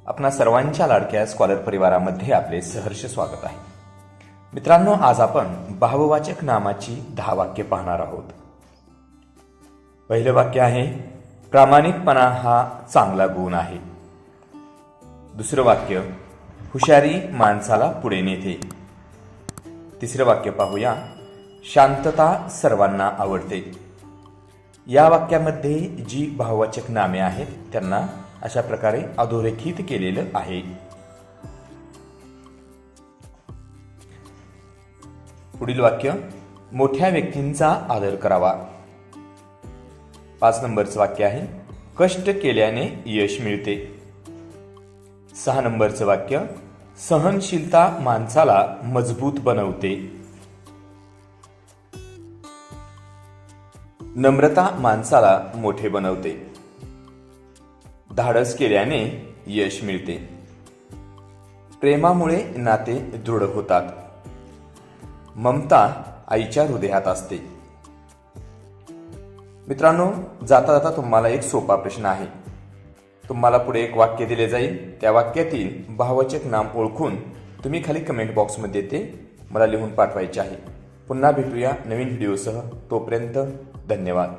आपणा सर्वांच्या लाडक्या स्कॉलर परिवारामध्ये आपले सहर्ष स्वागत आहे। मित्रांनो, आज आपण भाववाचक नामाची 10 वाक्य पाहणार आहोत। पहिलं वाक्य आहे, प्रामाणिकपणा हा चांगला गुण आहे। दुसरं वाक्य, हुशारी माणसाला पुढे नेते। तिसरं वाक्य पाहूया, शांतता सर्वांना आवडते। या वाक्यामध्ये जी भाववाचक नामे आहेत त्यांना अशा प्रकारे अधोरेखित केलेलं आहे। पुढील वाक्य, मोठ्या व्यक्तींचा आदर करावा। 5 नंबरचं वाक्य आहे, कष्ट केल्याने यश मिळते। 6 नंबरचं वाक्य, सहनशीलता माणसाला मजबूत बनवते। नम्रता माणसाला मोठे बनवते। धाडस केल्याने यश मिळते। प्रेमामुळे नाते दृढ होतात। ममता आईच्या हृदयात असते। मित्रांनो, जाता जाता तुम्हाला एक सोपा प्रश्न आहे। तुम्हाला पुढे एक वाक्य दिले जाईल, त्या वाक्यातील भाववाचक नाम ओळखून तुम्ही खाली कमेंट बॉक्समध्ये ते मला लिहून पाठवायचे आहे। पुन्हा भेटूया नवीन व्हिडिओसह, तोपर्यंत धन्यवाद।